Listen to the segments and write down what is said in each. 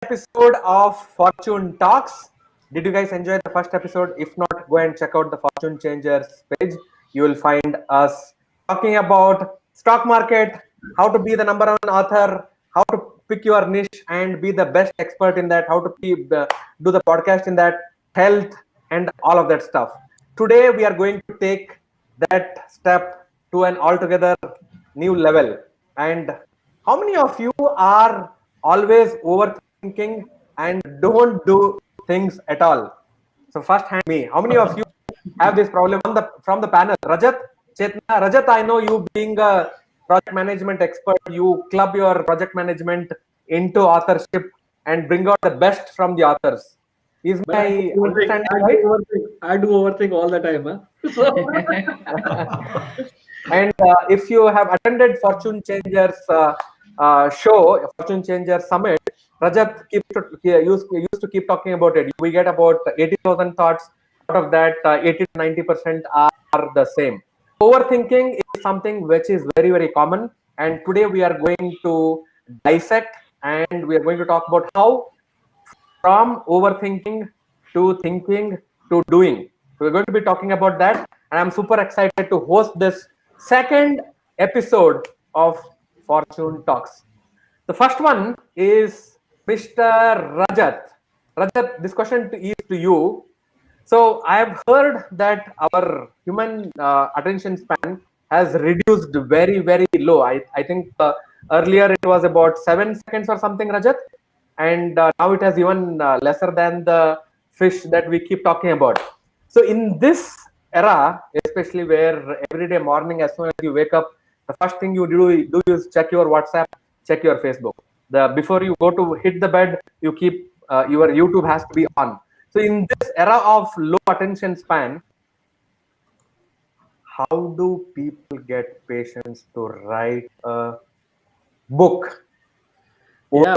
episode of Fortune Talks. Did you guys enjoy the first episode? If not, go and check out the Fortune Changers page. You will find us talking about stock market, how to be the number one author, how to pick your niche and be the best expert in that, how to do the podcast in that, health, and all of that stuff. Today, we are going to take that step to an altogether new level. And how many of you are always overthinking and don't do things at all? So first hand me. How many of you have this problem from the panel? Rajat, Chetna, Rajat, I know you being a project management expert, you club your project management into authorship and bring out the best from the authors. Is my understanding right? I do overthink all the time. And if you have attended Fortune Changers show, Fortune Changers Summit, Rajat used to keep talking about it. We get about 80,000 thoughts. Out of that, 80 to 90% are the same. Overthinking is something which is very, very common. And today we are going to dissect and we are going to talk about how from overthinking to thinking to doing. So we're going to be talking about that. And I'm super excited to host this second episode of Fortune Talks. The first one is Mr. Rajat. Rajat, this question is to you. So I have heard that our human attention span has reduced very, very low. I think earlier it was about 7 seconds or something, Rajat. And now it has even lesser than the fish that we keep talking about. So in this era, especially where every day morning, as soon as you wake up, the first thing you do is check your WhatsApp, check your Facebook. Before you go to hit the bed, you keep your YouTube has to be on. So in this era of low attention span, how do people get patience to write a book? Yeah,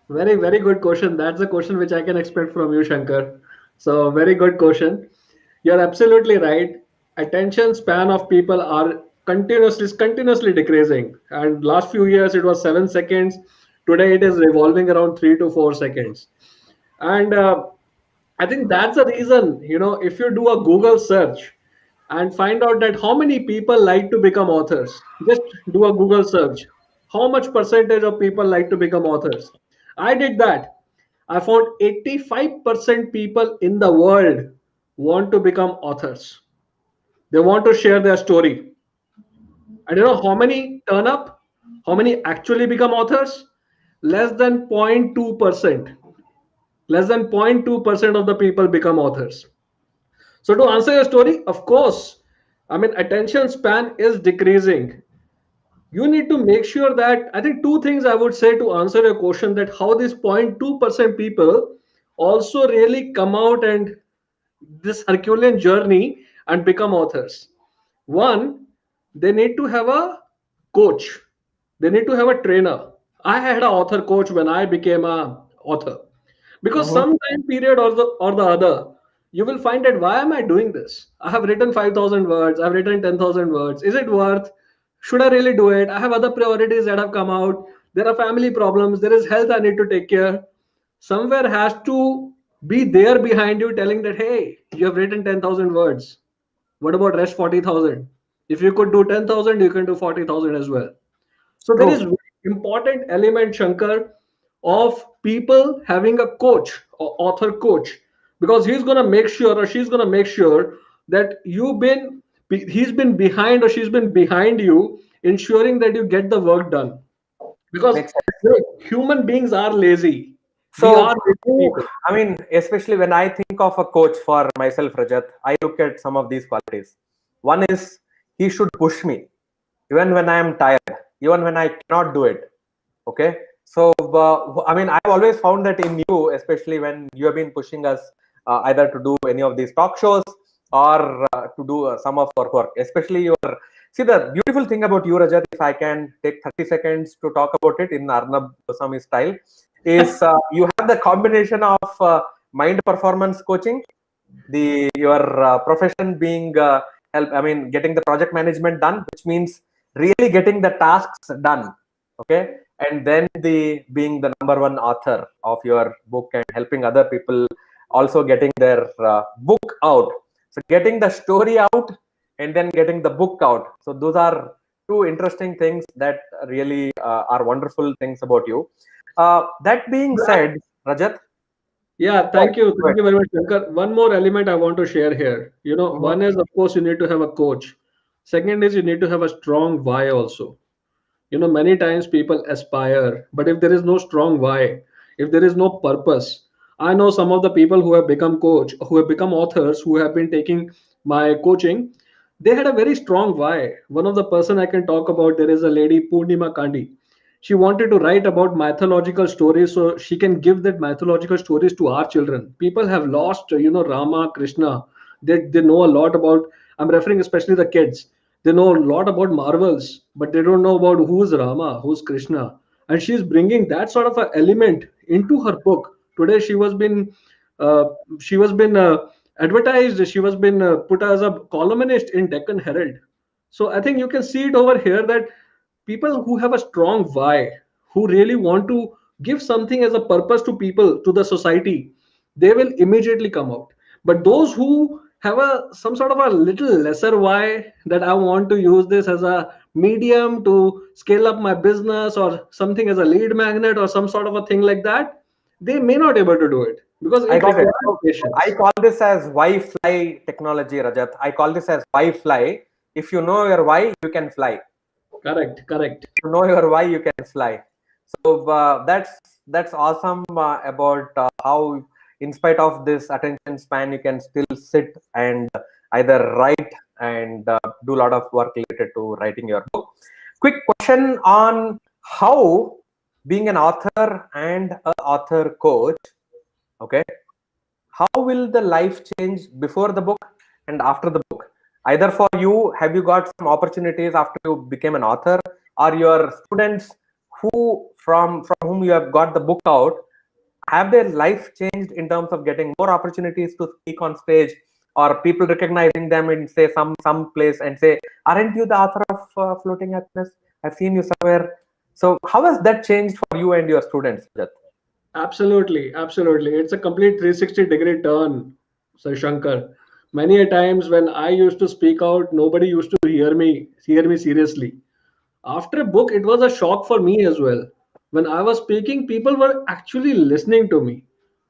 very, very good question. That's a question which I can expect from you, Shankar. So, very good question. You're absolutely right. Attention span of people are continuously decreasing. And last few years it was 7 seconds. Today it is revolving around 3 to 4 seconds. And I think that's the reason, if you do a Google search and find out that how many people like to become authors, just do a Google search. How much percentage of people like to become authors? I did that. I found 85% people in the world want to become authors. They want to share their story. And you know how many turn up? How many actually become authors? Less than 0.2%. Less than 0.2% of the people become authors. So to answer your story, of course, I mean, attention span is decreasing. You need to make sure that, I think two things I would say to answer your question, that how this 0.2% people also really come out and this Herculean journey and become authors. One, they need to have a coach. They need to have a trainer. I had an author coach when I became a author, because some time period or the other, you will find that why am I doing this? I have written 5,000 words. I've written 10,000 words. Is it worth? Should I really do it? I have other priorities that have come out. There are family problems. There is health I need to take care. Somewhere has to be there behind you telling that, hey, you have written 10,000 words. What about rest 40,000? If you could do 10,000, you can do 40,000 as well. So there is True. important element, Shankar, of people having a coach or author coach, because he's gonna make sure or she's gonna make sure that he's been behind or she's been behind you, ensuring that you get the work done. Because Makes sense. human beings are lazy. We So, are lazy people. I mean, especially when I think of a coach for myself, Rajat, I look at some of these qualities. One is he should push me, even when I am tired, even when I cannot do it. Okay. So, I mean, I've always found that in you, especially when you have been pushing us either to do any of these talk shows or to do some of our work, especially your. See, the beautiful thing about you, Rajat, if I can take 30 seconds to talk about it in Arnab Goswami style, is you have the combination of mind performance coaching, your profession being help. I mean, getting the project management done, which means really getting the tasks done. Okay, and then being the number one author of your book and helping other people also getting their book out. So getting the story out and then getting the book out. So those are two interesting things that really are wonderful things about you. That being said, Rajat. Yeah, thank you. Thank you very much, Shankar. One more element I want to share here. One is, of course, you need to have a coach. Second is you need to have a strong why also. Many times people aspire, but if there is no strong why, if there is no purpose, I know some of the people who have become coach, who have become authors, who have been taking my coaching, they had a very strong why. One of the person I can talk about, there is a lady, Purnima Kandi. She wanted to write about mythological stories so she can give that mythological stories to our children. People have lost, Rama, Krishna. They know a lot about, I'm referring especially the kids. They know a lot about Marvels, but they don't know about who's Rama, who's Krishna. And she's bringing that sort of an element into her book. Today uh, she was been advertised. She was been put as a columnist in Deccan Herald. So I think you can see it over here that people who have a strong why, who really want to give something as a purpose to people, to the society, they will immediately come out. But those who have a some sort of a little lesser why, that I want to use this as a medium to scale up my business or something as a lead magnet or some sort of a thing like that, they may not able to do it because I it got it. requires So I patience. call this as why fly technology, Rajat. I call this as why fly. If you know your why, you can fly. Correct, correct. You know your why, you can fly. So that's awesome about how, in spite of this attention span, you can still sit and either write and do a lot of work related to writing your book. Quick question on how being an author and an author coach. Okay, how will the life change before the book and after the book? Either for you, have you got some opportunities after you became an author, or your students who from whom you have got the book out, have their life changed in terms of getting more opportunities to speak on stage, or people recognizing them in say some place and say, aren't you the author of Floating Happiness? I've seen you somewhere. So how has that changed for you and your students, Rajat? Absolutely, absolutely. It's a complete 360-degree turn, Sir Shankar. Many a times when I used to speak out, nobody used to hear me seriously. After a book, it was a shock for me as well. When I was speaking, people were actually listening to me.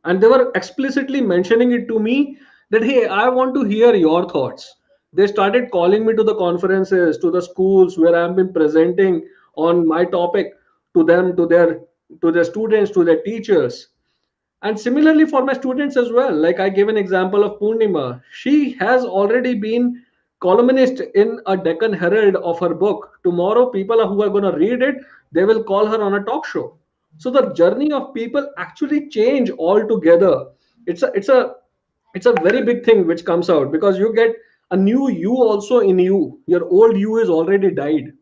And they were explicitly mentioning it to me that, hey, I want to hear your thoughts. They started calling me to the conferences, to the schools where I've been presenting on my topic to them, to their students, to their teachers. And similarly for my students as well, like I gave an example of Purnima. She has already been columnist in a Deccan Herald of her book. Tomorrow people who are going to read it, they will call her on a talk show. So the journey of people actually change altogether. It's a very big thing which comes out because you get a new you also in you. Your old you is already died.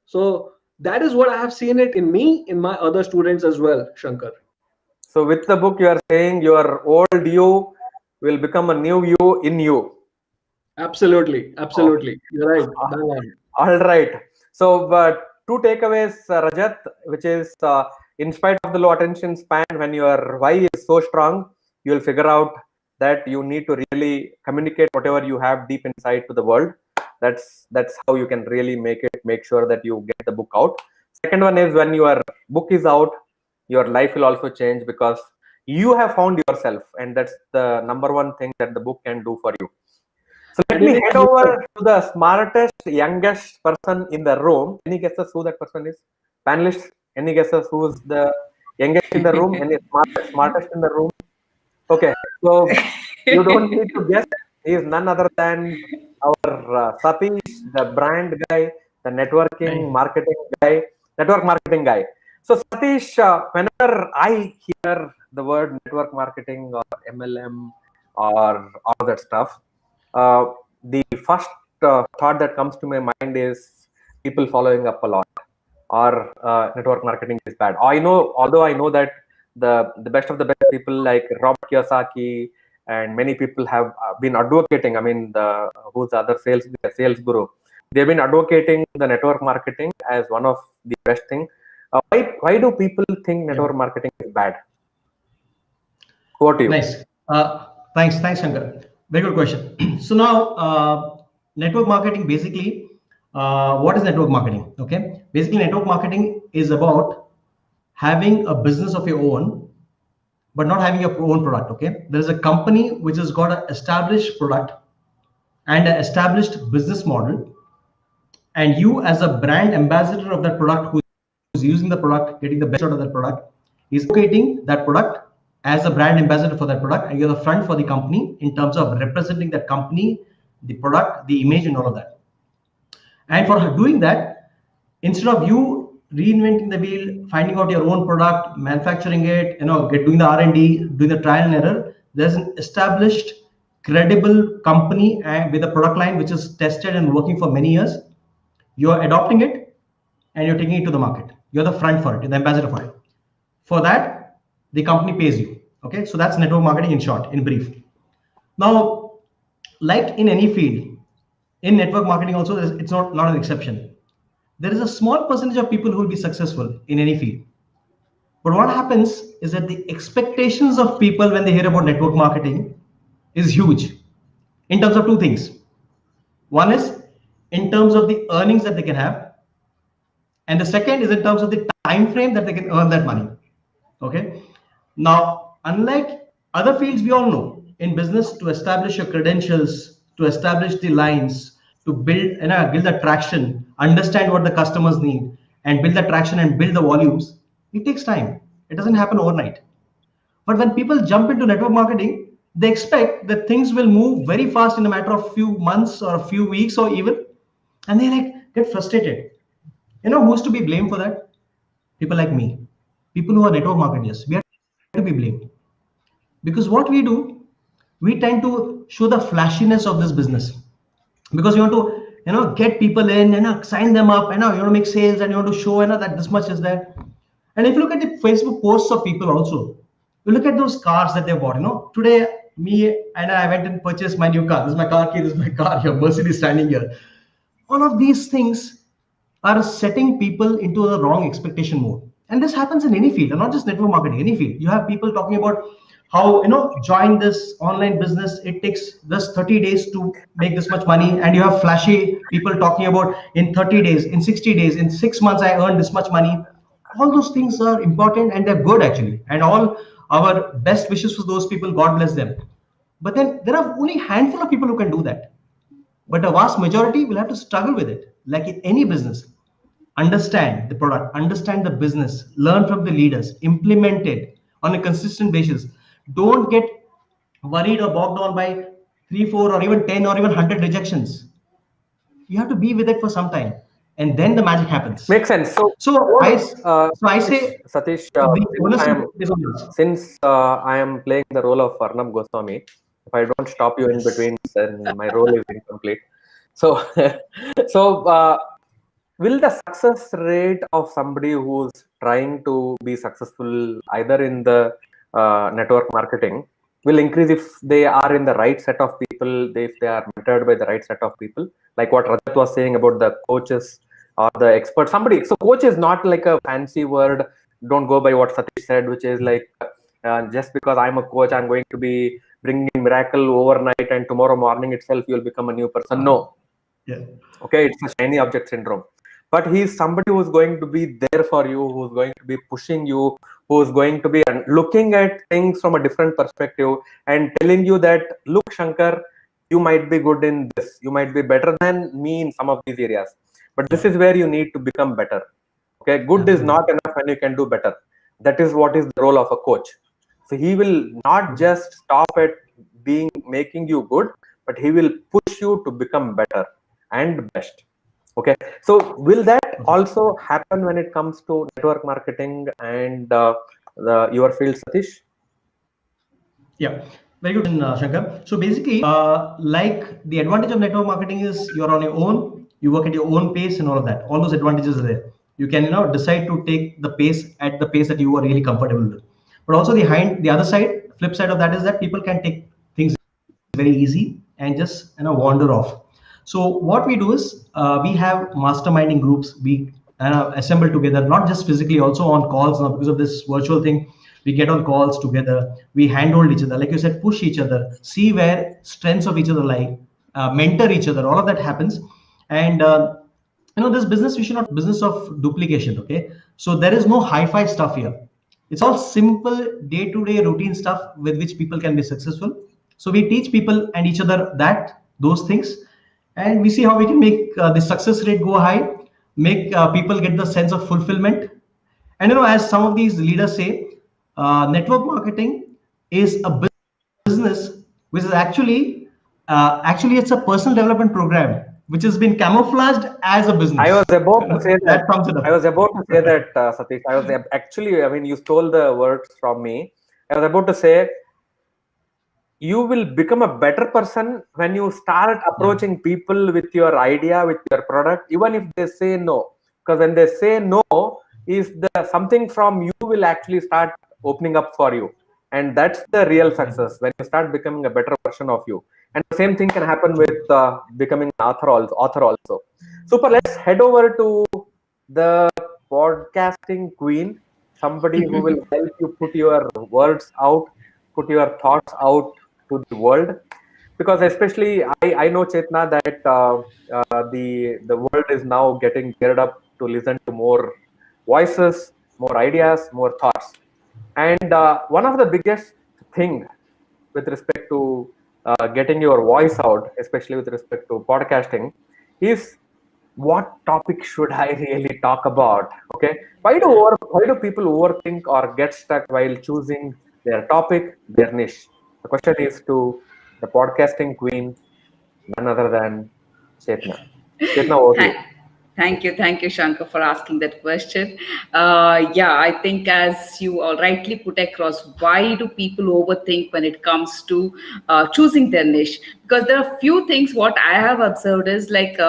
So that is what I have seen it in me, in my other students as well, Shankar. So with the book, you are saying your old you will become a new you in you. Absolutely, Oh, absolutely. You're right. Bang on. all right. So, two takeaways, Rajat, which is in spite of the low attention span, when your why is so strong, you will figure out that you need to really communicate whatever you have deep inside to the world. That's how you can really make sure that you get the book out. Second one is when your book is out, your life will also change because you have found yourself, and that's the number one thing that the book can do for you. So let And me it head is over to the smartest, youngest person in the room. Any guesses who that person is? Panelists, any guesses who's the youngest in the room? Any smartest in the room? Okay, so you don't need to guess. He is none other than our Satish, the brand guy, the network marketing guy. So Satish, whenever I hear the word network marketing or MLM or all that stuff, uh, the first thought that comes to my mind is people following up a lot, or network marketing is bad. Although I know that the best of the best people like Robert Kiyosaki and many people have been advocating. I mean, who's the other sales guru? They've been advocating the network marketing as one of the best thing. Why do people think network marketing is bad? Over to you. Nice. Thanks, Shankar. Very good question. So now, network marketing basically, what is network marketing? Okay, basically, network marketing is about having a business of your own, but not having your own product. Okay, there is a company which has got an established product and an established business model, and you as a brand ambassador of that product, who's using the product, getting the best out of that product, is advocating that product as a brand ambassador for that product, and you're the front for the company in terms of representing that company, the product, the image, and all of that. And for doing that, instead of you reinventing the wheel, finding out your own product, manufacturing it, doing the R&D, doing the trial and error, there's an established, credible company and with a product line which is tested and working for many years. You're adopting it and you're taking it to the market. You're the front for it, you're the ambassador for it. For that, the company pays you. Okay, so that's network marketing in short, in brief. Now, like in any field, in network marketing also, it's not an exception. There is a small percentage of people who will be successful in any field. But what happens is that the expectations of people when they hear about network marketing is huge in terms of two things. One is in terms of the earnings that they can have, and the second is in terms of the time frame that they can earn that money. Okay, now unlike other fields, we all know in business, to establish your credentials, to establish the lines, to build the traction, understand what the customers need, and build the traction and build the volumes, it takes time. It doesn't happen overnight. But when people jump into network marketing, they expect that things will move very fast in a matter of few months or a few weeks or even, and they get frustrated. Who's to be blamed for that? People like me, people who are network marketers. We are to be blamed, because what we do, we tend to show the flashiness of this business, because you want to get people in, sign them up, you want to make sales, and you want to show that this much is there. And if you look at the Facebook posts of people also, you look at those cars that they bought. Today I went and purchased my new car. This is my car key, this is my car here, Mercedes standing here. All of these things are setting people into the wrong expectation mode. And this happens in any field, and not just network marketing, any field. You have people talking about how, join this online business, it takes just 30 days to make this much money. And you have flashy people talking about in 30 days, in 60 days, in 6 months, I earned this much money. All those things are important and they're good actually. And all our best wishes for those people, God bless them. But then there are only a handful of people who can do that. But a vast majority will have to struggle with it. Like in any business, understand the product, understand the business, learn from the leaders, implement it on a consistent basis. Don't get worried or bogged down by 3, 4, or even 10 or even 100 rejections. You have to be with it for some time, and then the magic happens. Makes sense. So I say, Satish, since I am playing the role of Arnab Goswami, if I don't stop you in between, then my role is incomplete. So, will the success rate of somebody who's trying to be successful either in the network marketing will increase if they are in the right set of people, if they are mentored by the right set of people, like what Rajat was saying about the coaches or the experts. So coach is not like a fancy word. Don't go by what Satish said, which is like just because I'm a coach, I'm going to be bringing miracle overnight and tomorrow morning itself you'll become a new person. No. Yeah. Okay, it's a shiny object syndrome. But he's somebody who's going to be there for you, who's going to be pushing you, who's going to be looking at things from a different perspective and telling you that, look, Shankar, you might be good in this. You might be better than me in some of these areas. But this is where you need to become better. Okay, good is not enough when you can do better. That is what is the role of a coach. So he will not just stop at making you good, but he will push you to become better and best. Okay, so will that also happen when it comes to network marketing and your field, Satish? Yeah, very good, Shankar. So basically, like the advantage of network marketing is you're on your own, you work at your own pace and all of that. All those advantages are there. You can decide to take the pace at the pace that you are really comfortable with. But also the other side, flip side of that is that people can take things very easy and just wander off. So what we do is we have masterminding groups. We assemble together, not just physically, also on calls now because of this virtual thing. We get on calls together, we handhold each other, like you said, push each other, see where strengths of each other lie, mentor each other. All of that happens. And this business, we should not business of duplication. Okay, so there is no hi-fi stuff here. It's all simple day-to-day routine stuff with which people can be successful. So we teach people and each other those things, and we see how we can make the success rate go high, make people get the sense of fulfillment. And as some of these leaders say, network marketing is a business which is actually it's a personal development program which has been camouflaged as a business. I was about to say that. Sums it up. I was about to say that, Satish. I was actually, I mean, you stole the words from me. I was about to say, you will become a better person when you start approaching people with your idea, with your product, even if they say no. Because when they say no, is the something from you will actually start opening up for you, and that's the real success, when you start becoming a better version of you. And the same thing can happen with becoming an author also. Super. Let's head over to the podcasting queen, somebody who will help you put your words out, put your thoughts out to the world. Because especially I know, Chetna, that the world is now getting geared up to listen to more voices, more ideas, more thoughts. And one of the biggest thing with respect to getting your voice out, especially with respect to podcasting, is what topic should I really talk about? Okay, why do people overthink or get stuck while choosing their topic, their niche? The question is to the podcasting queen, none other than Chetna. Chetna, over to you. Thank you, Shankar, for asking that question. I think as you all rightly put across, why do people overthink when it comes to choosing their niche? Because there are few things what I have observed is like,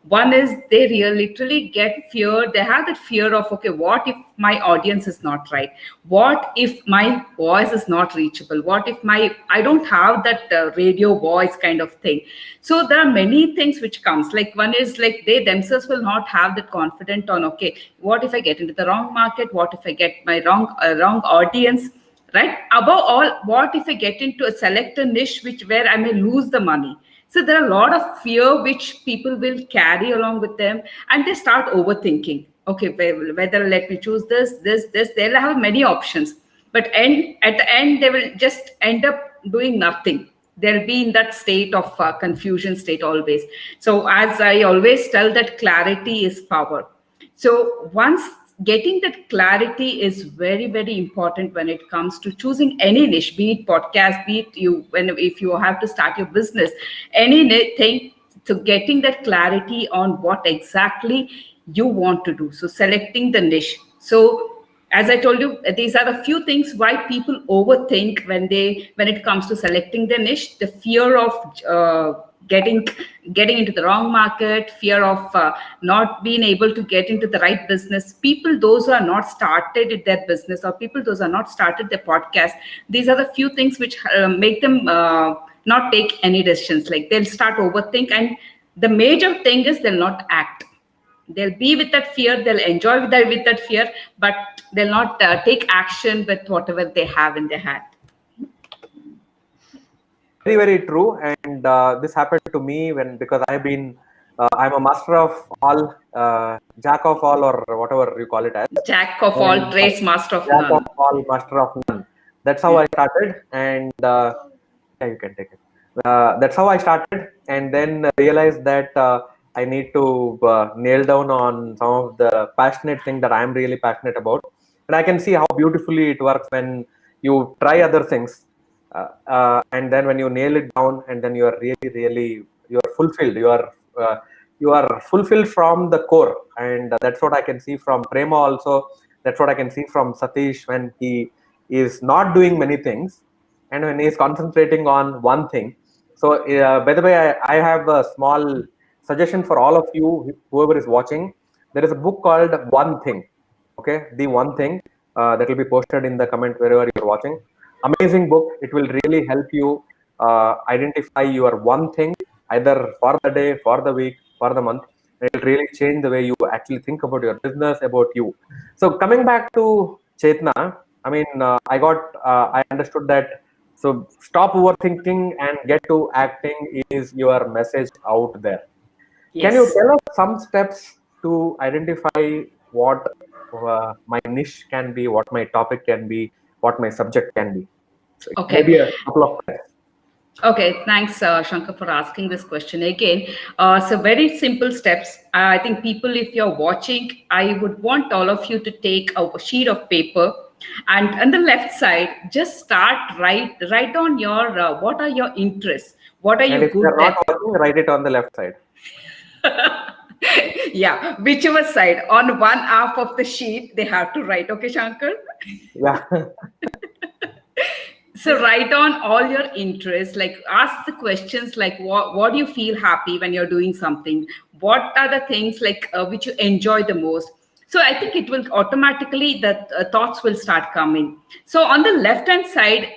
one is they literally get fear. They have that fear of, okay, what if my audience is not right? What if my voice is not reachable? What if I don't have that radio voice kind of thing? So there are many things which comes. Like one is like they themselves will not have that confidence on, okay, what if I get into the wrong market? What if I get my wrong audience? Right? Above all, what if I get into a selector niche where I may lose the money? So there are a lot of fear which people will carry along with them, and they start overthinking. Okay, whether let me choose this, they'll have many options. But at the end, they will just end up doing nothing. They'll be in that state of confusion state always. So as I always tell, that clarity is power. So once getting that clarity is very, very important when it comes to choosing any niche, be it podcast, be it if you have to start your business, anything, to getting that clarity on what exactly you want to do. So selecting the niche. So as I told you, these are the few things why people overthink when it comes to selecting the niche. The fear of getting into the wrong market, fear of not being able to get into the right business. People, those who are not started their business, or people those who are not started their podcast, these are the few things which make them not take any decisions. Like they'll start overthink, and the major thing is they'll not act. They'll be with that fear, they'll enjoy with that fear, but they'll not take action with whatever they have in their hand. Very, very true. And this happened to me because I've been, I'm a master of all, jack of all, or whatever you call it as. Jack of all trades, master of none. Jack of all, master of none. That's how I started. And yeah, you can take it. That's how I started, and then realized that I need to nail down on some of the passionate thing that I'm really passionate about. And I can see how beautifully it works when you try other things. And then when you nail it down, and then you are really you are fulfilled. You are fulfilled from the core, and that's what I can see from Prema also. That's what I can see from Satish when he is not doing many things, and when he is concentrating on one thing. So by the way, I have a small suggestion for all of you, whoever is watching. There is a book called One Thing. Okay, The One Thing, that will be posted in the comment wherever you're watching. Amazing book. It will really help you identify your one thing, either for the day, for the week, for the month. It'll really change the way you actually think about your business, about you. So coming back to Chetna, I mean, I understood that. So stop overthinking and get to acting is your message out there. Can you Yes. tell us some steps to identify what my niche can be, what my topic can be, what my subject can be? So Okay. maybe a couple of steps. Okay, thanks, Shankar, for asking this question again. So, very simple steps. I think people, if you're watching, I would want all of you to take a sheet of paper, and on the left side, just start write on your what are your interests, what are And you if good you're not at. working, write it on the left side. Yeah, whichever side on one half of the sheet they have to write. Okay, Shankar. Yeah. So write on all your interests, like ask the questions like what do you feel happy when you're doing something, what are the things like which you enjoy the most. So I think it will automatically that thoughts will start coming. So on the left hand side,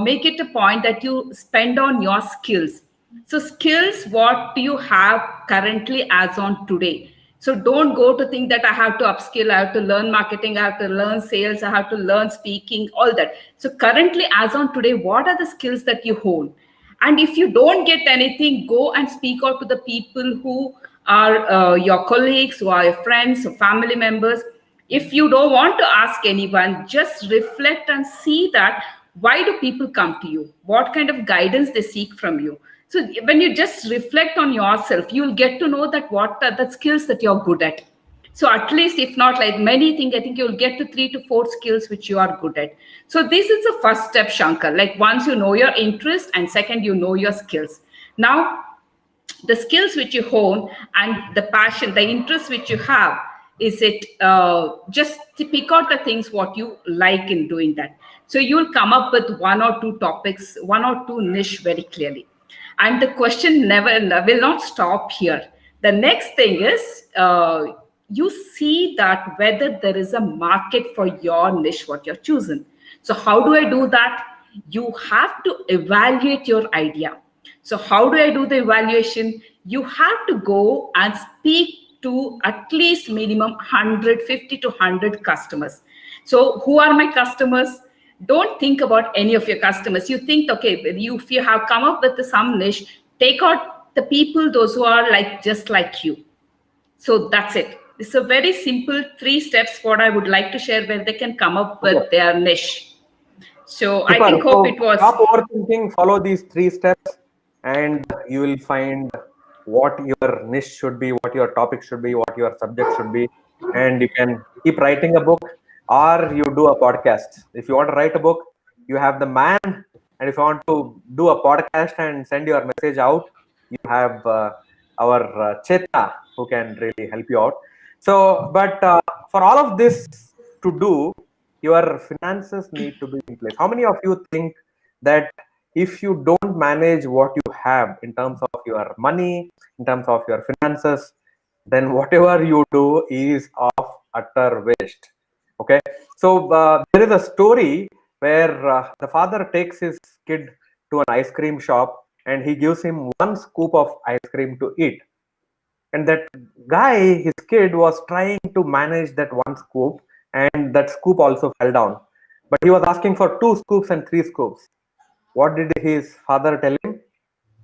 make it a point that you spend on your skills. So skills, what do you have currently as on today? So don't go to think that I have to upskill, I have to learn marketing, I have to learn sales, I have to learn speaking, all that. So currently, as on today, what are the skills that you hone? And if you don't get anything, go and speak out to the people who are your colleagues, who are your friends, or family members. If you don't want to ask anyone, just reflect and see that why do people come to you? What kind of guidance they seek from you? So when you just reflect on yourself, you'll get to know that what are the skills that you're good at. So at least, if not like many things, I think you'll get to 3 to 4 skills which you are good at. So this is the first step, Shankar. Like once you know your interest, and second, you know your skills. Now, the skills which you hone and the passion, the interest which you have, is it just to pick out the things what you like in doing that. So you'll come up with 1 or 2 topics, 1 or 2 niche very clearly. And the question never will not stop here. The next thing is you see that whether there is a market for your niche, what you're choosing. So how do I do that? You have to evaluate your idea. So how do I do the evaluation? You have to go and speak to at least minimum 150 to 100 customers. So who are my customers? Don't think about any of your customers. You think, okay, if you have come up with some niche, take out the people, those who are like just like you. So that's it. It's a very simple 3 steps what I would like to share where they can come up with their niche. So Super. I think hope it was. Stop overthinking, follow these 3 steps, and you will find what your niche should be, what your topic should be, what your subject should be. And you can keep writing a book, or you do a podcast. If you want to write a book, you have the man. And if you want to do a podcast and send your message out, you have our Chetna who can really help you out. So, but for all of this to do, your finances need to be in place. How many of you think that if you don't manage what you have in terms of your money, in terms of your finances, then whatever you do is of utter waste? Okay, so there is a story where the father takes his kid to an ice cream shop and he gives him 1 scoop of ice cream to eat. And that guy, his kid, was trying to manage that 1 scoop, and that scoop also fell down. But he was asking for 2 scoops and 3 scoops. What did his father tell him?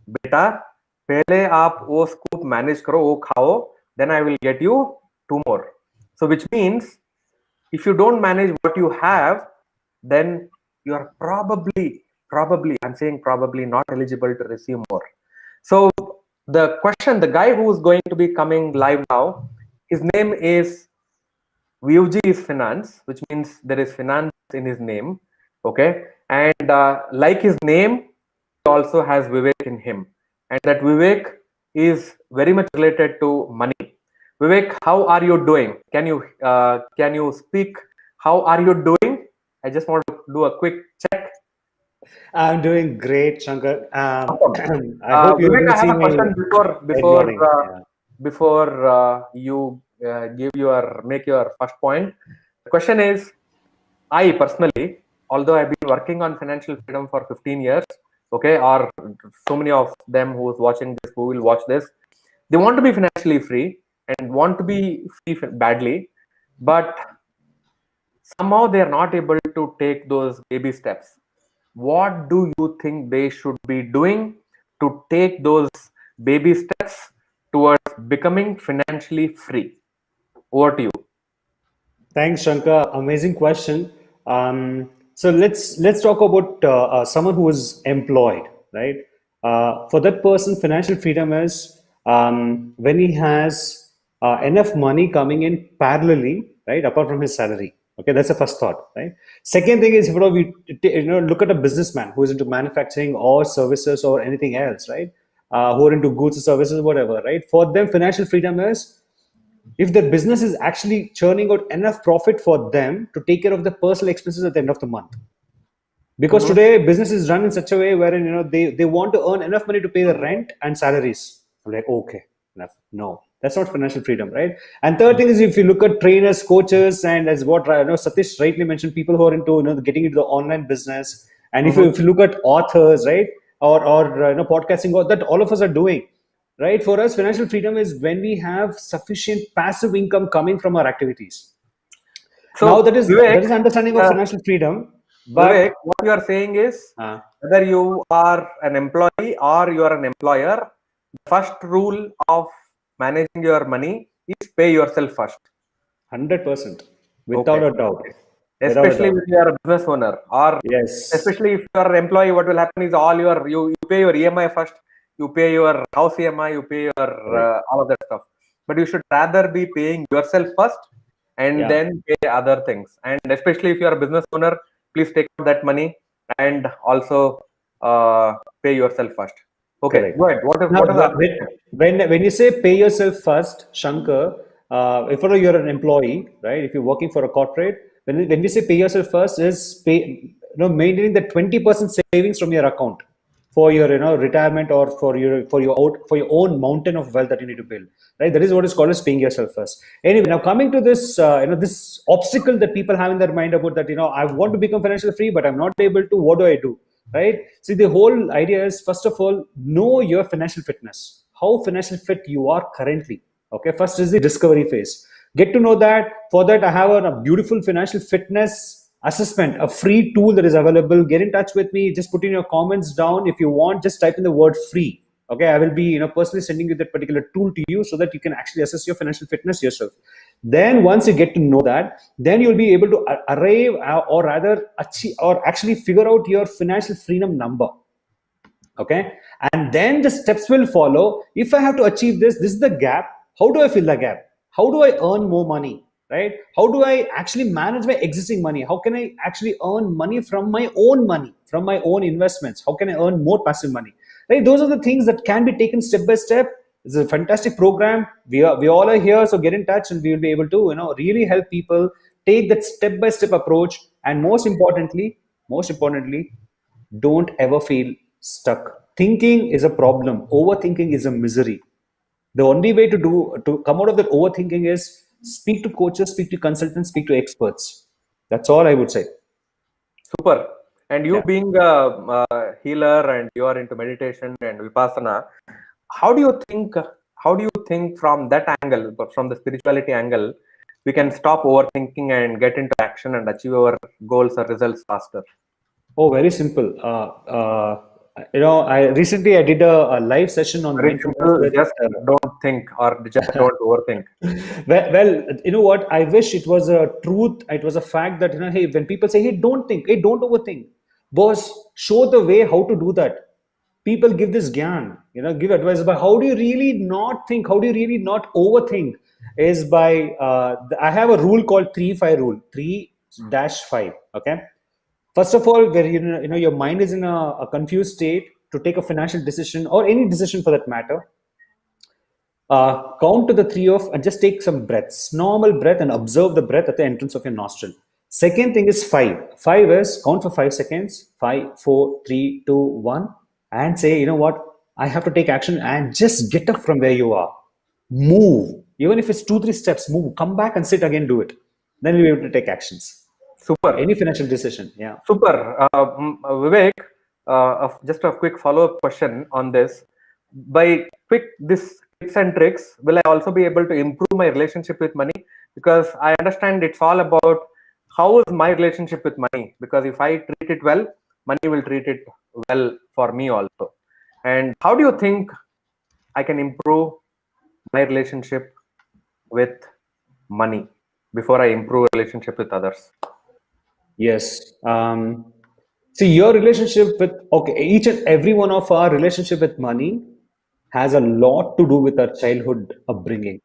Beta, pehle aap wo scoop manage karo, wo khao, then I will get you 2 more. So which means if you don't manage what you have, then you are probably, I'm saying probably, not eligible to receive more. So the question, the guy who is going to be coming live now, his name is Vyuji is finance, which means there is finance in his name. Okay, and like his name, he also has Vivek in him, and that Vivek is very much related to money. Vivek, how are you doing? Can you speak? How are you doing? I just want to do a quick check. I'm doing great, Shankar. Awesome. I hope you're Vivek, able I to have see a me. question Morning. before you make your first point. The question is, I personally, although I've been working on financial freedom for 15 years, okay, or so many of them who's watching this, who will watch this, they want to be financially free, and want to be free badly, but somehow they are not able to take those baby steps. What do you think they should be doing to take those baby steps towards becoming financially free? Over to you. Thanks, Shankar. Amazing question. So let's talk about someone who is employed, right? For that person, financial freedom is when he has enough money coming in parallelly, right, apart from his salary. Okay, that's the first thought, right? Second thing is, look at a businessman who is into manufacturing or services or anything else, right? Who are into goods or services, whatever, right? For them, financial freedom is if their business is actually churning out enough profit for them to take care of the personal expenses at the end of the month. Because today business is run in such a way wherein they want to earn enough money to pay the rent and salaries. I'm like, okay, enough. No, that's not financial freedom, right? And third thing is, if you look at trainers, coaches, and as what Satish rightly mentioned, people who are into getting into the online business, and if you look at authors, right, or podcasting, or that all of us are doing, right? For us, financial freedom is when we have sufficient passive income coming from our activities. So now that is Vivek, understanding of financial freedom. But Vivek, what you are saying is whether you are an employee or you are an employer, the first rule of managing your money is pay yourself first. 100%, without a doubt. Especially if you are a business owner, or yes, especially if you are an employee, what will happen is you pay your EMI first, you pay your house EMI, you pay your all of that stuff. But you should rather be paying yourself first and then pay other things. And especially if you are a business owner, please take out that money and also pay yourself first. Okay, correct. Go ahead. What is when you say pay yourself first, Shankar, if you're an employee, right? If you're working for a corporate, when we say pay yourself first, is maintaining the 20% savings from your account for your retirement, or for your own mountain of wealth that you need to build, right? That is what is called as paying yourself first. Anyway, now coming to this this obstacle that people have in their mind about that, I want to become financially free, but I'm not able to. What do I do? Right? See, the whole idea is, first of all, know your financial fitness, how financial fit you are currently. Okay, first is the discovery phase. Get to know that. For that, I have a beautiful financial fitness assessment, a free tool that is available. Get in touch with me. Just put in your comments down. If you want, just type in the word free. Okay, I will be personally sending you that particular tool to you so that you can actually assess your financial fitness yourself. Then once you get to know that, then you'll be able to arrive, or rather achieve, or actually figure out your financial freedom number. Okay, and then the steps will follow. If I have to achieve this is the gap. How do I fill the gap? How do I earn more money? Right? How do I actually manage my existing money? How can I actually earn money, from my own investments? How can I earn more passive money? Right? Those are the things that can be taken step by step. It's a fantastic program. We all are here, so get in touch, and we will be able to really help people take that step by step approach. And most importantly, don't ever feel stuck. Thinking is a problem. Overthinking is a misery. The only way to come out of that overthinking is speak to coaches, speak to consultants, speak to experts. That's all I would say. Super. And you being a healer, and you are into meditation and vipassana, how do you think from that angle, from the spirituality angle, we can stop overthinking and get into action and achieve our goals or results faster? Oh, very simple. I recently did a live session on mindfulness. Just don't think, or just don't overthink. well, you know what? I wish it was a truth. It was a fact that hey, when people say, hey, don't think, hey, don't overthink, boss, show the way how to do that. People give this gyan, give advice about how do you really not think, how do you really not overthink, is by I have a rule called 3-5 rule, 3-5. Okay. First of all, where your mind is in a confused state to take a financial decision, or any decision for that matter, count to the 3 of, and just take some breaths, normal breath, and observe the breath at the entrance of your nostril. Second thing is 5. 5 is count for 5 seconds. 5, 4, 3, 2, 1, and say, you know what? I have to take action, and just get up from where you are. Move. Even if it's 2-3 steps, move. Come back and sit again. Do it. Then you'll be able to take actions. Super. Any financial decision. Yeah. Super. Vivek, just a quick follow-up question on this. By this tips and tricks, will I also be able to improve my relationship with money? Because I understand it's all about how is my relationship with money. Because if I treat it well, money will treat it well for me also. And how do you think I can improve my relationship with money before I improve relationship with others? Yes. See, your relationship with, okay, each and every one of our relationship with money has a lot to do with our childhood upbringing.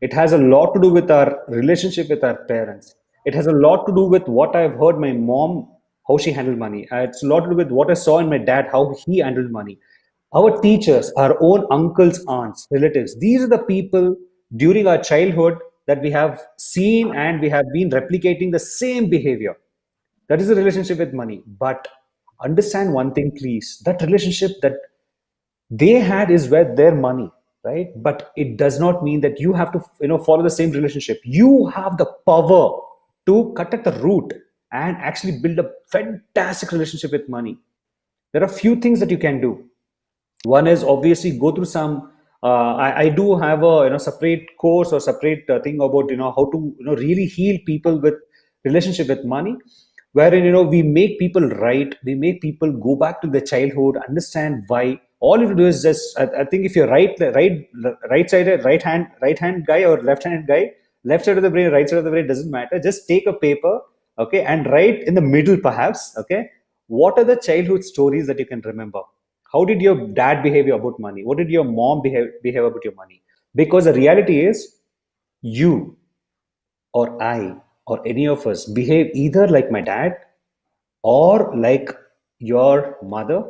It has a lot to do with our relationship with our parents. It has a lot to do with what I've heard my mom, how she handled money. It's a lot to do with what I saw in my dad, how he handled money. Our teachers, our own uncles, aunts, relatives, these are the people during our childhood that we have seen and we have been replicating the same behavior. That is the relationship with money. But understand one thing, please. That relationship that they had is with their money, right? But it does not mean that you have to, follow the same relationship. You have the power to cut at the root and actually build a fantastic relationship with money. There are few things that you can do. One is obviously go through some. I do have a separate course or separate thing about how to really heal people with relationship with money, wherein we make people right, we make people go back to their childhood, understand why. All you have to do is just I think if you're right side right hand guy or left hand guy, left side of the brain, right side of the brain, doesn't matter. Just take a paper, okay, and write in the middle perhaps, okay, what are the childhood stories that you can remember? How did your dad behave about money? What did your mom behave about your money? Because the reality is, you or I or any of us behave either like my dad or like your mother,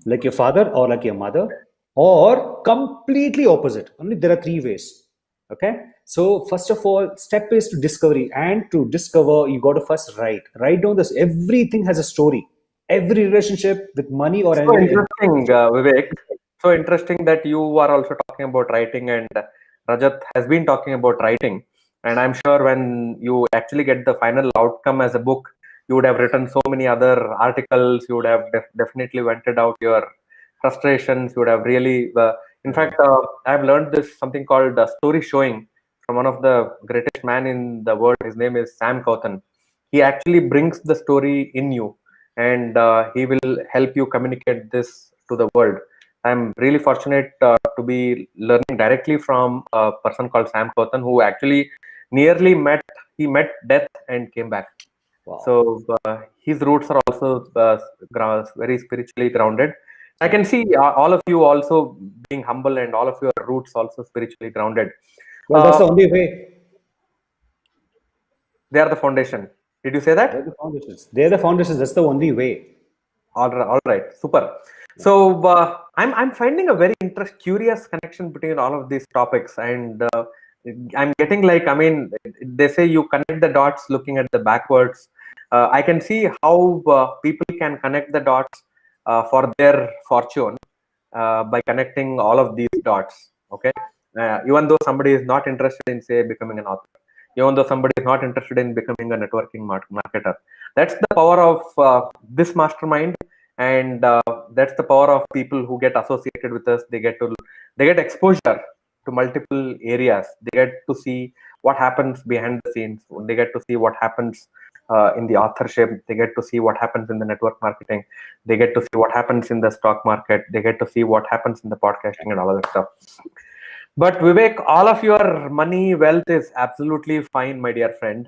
like your father or like your mother, or completely opposite. Only there are three ways. Okay. So first of all, step is to discovery, and to discover, you got to first write down this. Everything has a story. Every relationship with money or So anything. interesting, Vivek. So interesting that you are also talking about writing, and Rajat has been talking about writing. And I'm sure when you actually get the final outcome as a book, you would have written so many other articles. You would have definitely vented out your frustrations. You would have really, in fact, I've learned this something called story showing from one of the greatest man in the world. His name is Sam Cawthon. He actually brings the story in you, and he will help you communicate this to the world. I'm really fortunate to be learning directly from a person called Sam Cawthon, who actually nearly met death and came back. Wow. So his roots are also very spiritually grounded. I can see all of you also being humble, and all of your roots also spiritually grounded. Well, that's the only way. They are the foundation. Did you say that? They're the foundations. They're the foundations. That's the only way. All right, super. So I'm finding a very curious connection between all of these topics, and I'm getting like, I mean, they say you connect the dots looking at the backwards. I can see how people can connect the dots for their fortune by connecting all of these dots. Okay, even though somebody is not interested in, say, becoming an author, even though somebody is not interested in becoming a networking marketer, that's the power of this mastermind. And that's the power of people who get associated with us. They get exposure to multiple areas. They get to see what happens behind the scenes. They get to see what happens in the authorship. They get to see what happens in the network marketing. They get to see what happens in the stock market. They get to see what happens in the podcasting and all that stuff. But Vivek, all of your money, wealth is absolutely fine, my dear friend.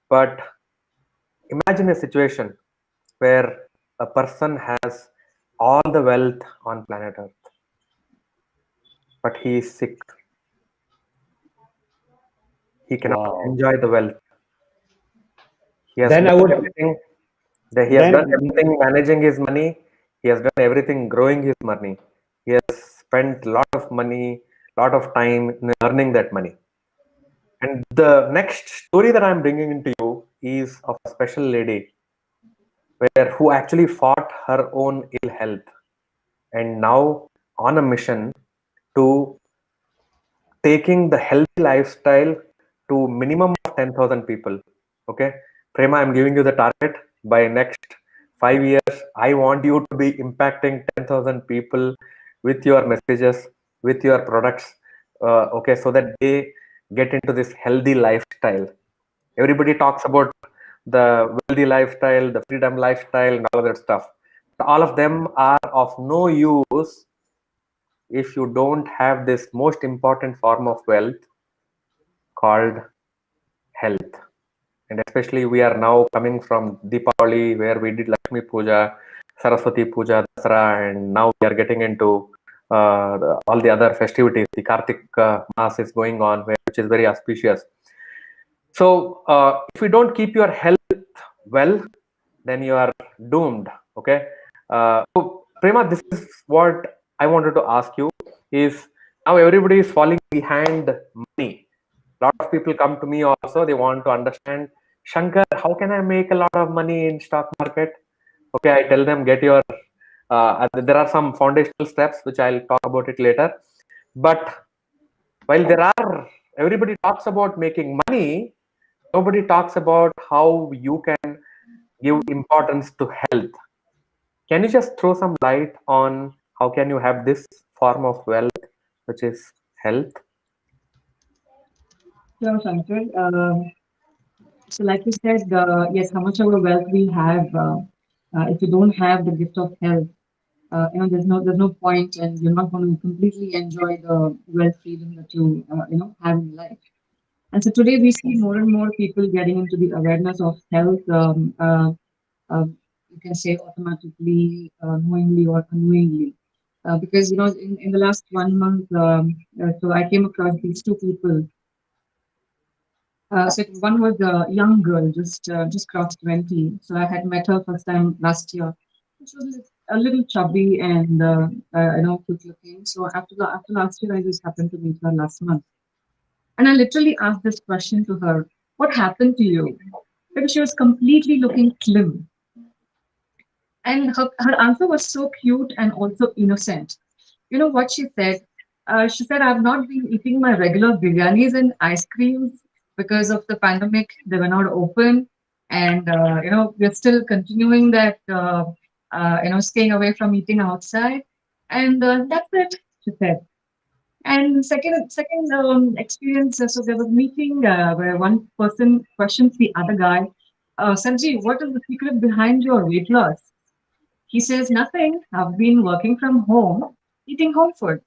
But imagine a situation where a person has all the wealth on planet Earth, but he is sick. He cannot enjoy the wealth. He has Then I done would. everything. He has done everything managing his money. He has done everything growing his money. He has spent a lot of money, lot of time in earning that money. And the next story that I'm bringing into you is of a special lady who actually fought her own ill health, and now on a mission to taking the healthy lifestyle to minimum of 10,000 people. Okay, Prema, I'm giving you the target. By next 5 years, I want you to be impacting 10,000 people with your messages, with your products. okay, so that they get into this healthy lifestyle. Everybody talks about the wealthy lifestyle, the freedom lifestyle, and all of that stuff. But all of them are of no use if you don't have this most important form of wealth called health. And especially we are now coming from Deepavali, where we did Lakshmi Puja, Saraswati Puja, Dasara, and now we are getting into all the other festivities. The Kartik Mass is going on, which is very auspicious. So if you don't keep your health well, then you are doomed. Okay. So Prema, this is what I wanted to ask you: is now everybody is falling behind money. A lot of people come to me also. They want to understand, Shankar, how can I make a lot of money in stock market? Okay, I tell them, get your. There are some foundational steps which I'll talk about it later. But while everybody talks about making money, nobody talks about how you can give importance to health. Can you just throw some light on how can you have this form of wealth, which is health? Sure, Shankar. So, like you said, yes, how much of a wealth we have, if you don't have the gift of health, there's no point, and you're not going to completely enjoy the wealth freedom that you have in life. And so today we see more and more people getting into the awareness of health. You can say automatically, knowingly or unknowingly, because in the last 1 month, so I came across these two people. So one was a young girl, just crossed 20. So I had met her first time last year. She was a little chubby and good looking. So after last year, I just happened to meet her last month, and I literally asked this question to her: "What happened to you?" Because she was completely looking slim, and her answer was so cute and also innocent. You know what she said? She said, "I've not been eating my regular biryanis and ice creams because of the pandemic. They were not open, and we're still continuing that. Staying away from eating outside, and that's it." She said. And second experience. So there was a meeting where one person questions the other guy, "Sanjeev, what is the secret behind your weight loss?" He says, "Nothing. I've been working from home, eating home food."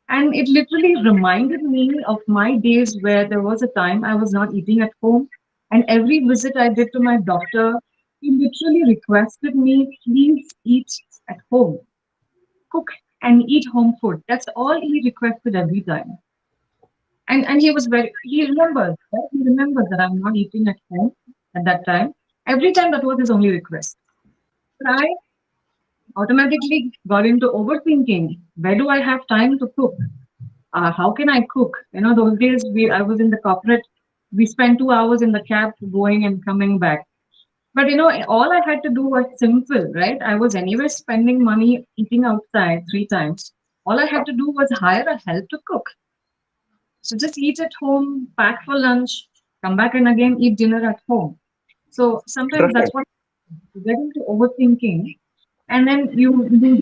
And it literally reminded me of my days where there was a time I was not eating at home. And every visit I did to my doctor, he literally requested me, "Please eat at home, cook and eat home food." That's all he requested every time. And he remembers, right? He remembers that I'm not eating at home at that time. Every time that was his only request. But I automatically got into overthinking. Where do I have time to cook? How can I cook? Those days I was in the corporate. We spent 2 hours in the cab going and coming back. But all I had to do was simple, right? I was anyway spending money eating outside 3 times. All I had to do was hire a help to cook. So just eat at home, pack for lunch, come back and again eat dinner at home. So sometimes that's what you get into overthinking, and then you do.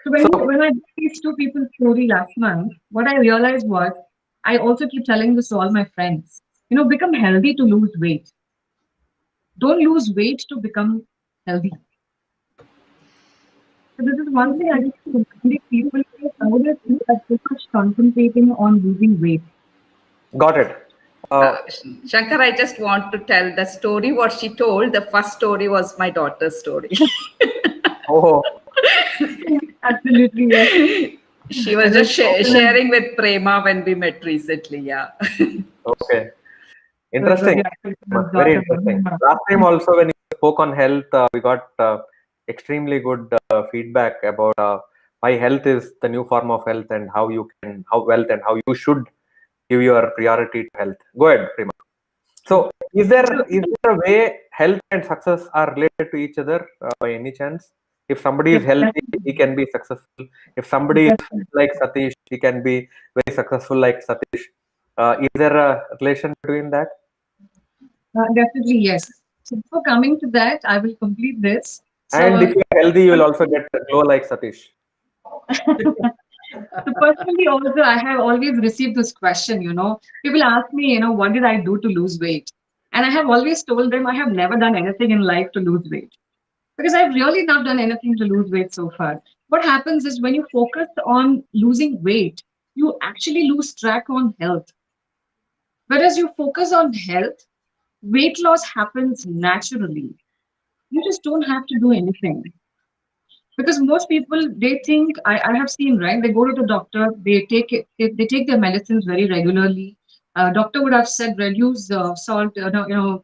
So when I did these two people's story last month, what I realized was I also keep telling this to all my friends. Become healthy to lose weight. Don't lose weight to become healthy. So this is one thing I just remind people nowadays we are so much concentrating on losing weight. Got it. Shankar, I just want to tell the story what she told. The first story was my daughter's story. Oh. Absolutely, yes. She was just sharing with Prema when we met recently. Yeah. Okay. Interesting. Very interesting. Last time also when you spoke on health, we got extremely good feedback about why health is the new form of health and how you should give your priority to health. Go ahead, Prema. So is there a way health and success are related to each other by any chance? If somebody is healthy, he can be successful. If somebody is like Satish, he can be very successful like Satish. Is there a relation between that? Definitely, yes. So before coming to that, I will complete this. So, and if you're healthy, you will also get a glow like Satish. So personally, also, I have always received this question, people ask me, what did I do to lose weight? And I have always told them I have never done anything in life to lose weight because I've really not done anything to lose weight so far. What happens is when you focus on losing weight, you actually lose track on health. Whereas you focus on health, weight loss happens naturally. You just don't have to do anything. Because most people they think I have seen right they go to the doctor they take their medicines very regularly. Doctor would have said reduce salt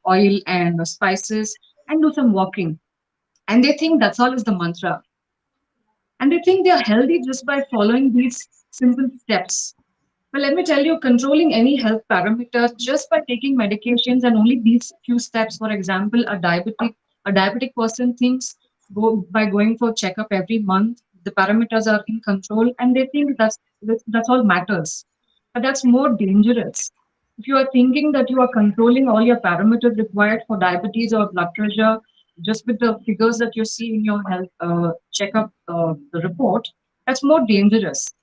oil and spices and do some walking, and they think that's all is the mantra, and they think they are healthy just by following these simple steps. Well, let me tell you, controlling any health parameters just by taking medications and only these few steps, for example, a diabetic person thinks by going for checkup every month, the parameters are in control, and they think that's all matters. But that's more dangerous. If you are thinking that you are controlling all your parameters required for diabetes or blood pressure just with the figures that you see in your health checkup the report, that's more dangerous.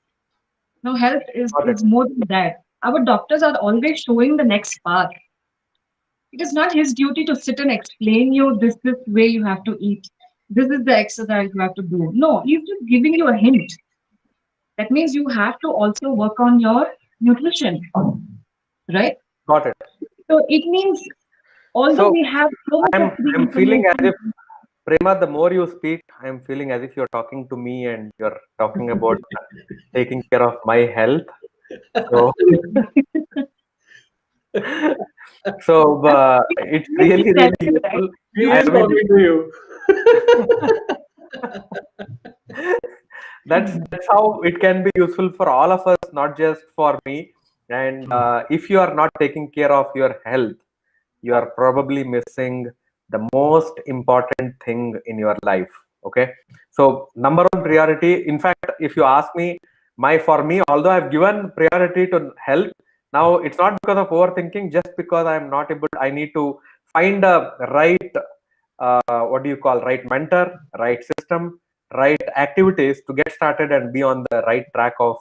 No, health Got it. is more than that. Our doctors are always showing the next path. It is not his duty to sit and explain you this way you have to eat. This is the exercise you have to do. No, he's just giving you a hint. That means you have to also work on your nutrition, right? Got it. So it means although So we have so much of free I'm feeling as if, information, Prema, the more you speak, I'm feeling as if you're talking to me and you're talking about taking care of my health. So, it's really, really useful. He I is mean, talking to you. that's how it can be useful for all of us, not just for me. And if you are not taking care of your health, you are probably missing the most important thing in your life. Okay, so number one priority, in fact, if you ask me, for me, although I've given priority to health, now it's not because of overthinking, just because I'm not able, I need to find a right what do you call, right mentor, right system, right activities to get started and be on the right track of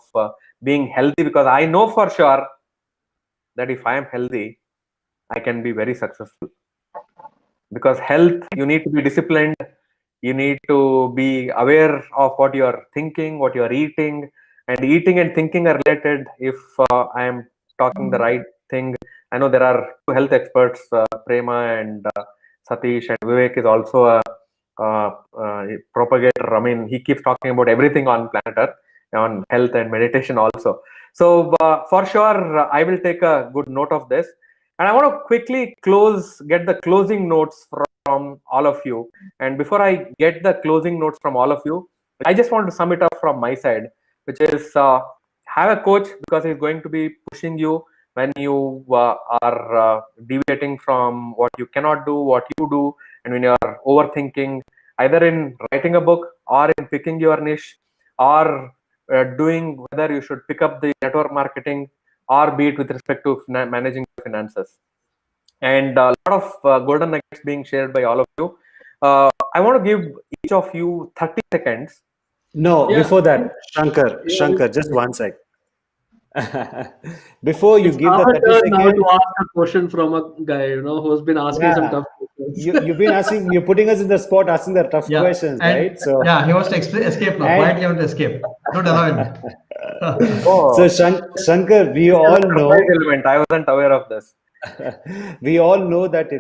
being healthy, because I know for sure that if I am healthy, I can be very successful. Because health, you need to be disciplined, you need to be aware of what you're thinking, what you're eating, and eating and thinking are related. If I am talking the right thing, I know there are two health experts, Prema and Satish, and Vivek is also a propagator. I mean, he keeps talking about everything on planet Earth, on health and meditation also. So for sure, I will take a good note of this. And I want to quickly get the closing notes from all of you. And before I get the closing notes from all of you, I just want to sum it up from my side, which is have a coach, because he's going to be pushing you when you are deviating from what you cannot do, what you do, and when you are overthinking, either in writing a book or in picking your niche, or doing whether you should pick up the network marketing, or be it with respect to managing finances. And a lot of golden nuggets being shared by all of you. I want to give each of you 30 seconds. No, Yeah. before that, Shankar, just one sec. Before you It's give the our 30 turn now seconds, to ask a question from a guy, who's been asking some yeah, tough questions. you've been asking, you're putting us in the spot, asking the tough Yeah, questions, and right? So, yeah, he wants to escape now. And- Quietly want to escape. Don't allow him. Oh, so Shankar, we all know, surprise element. I wasn't aware of this. we all know that,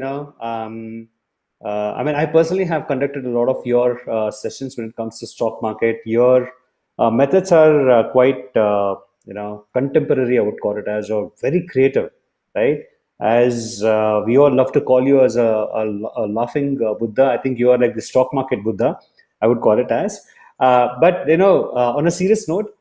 I mean, I personally have conducted a lot of your sessions when it comes to stock market. Your methods are quite, contemporary, I would call it as, or very creative, right? As we all love to call you as a laughing Buddha. I think you are like the stock market Buddha, I would call it as. But, on a serious note,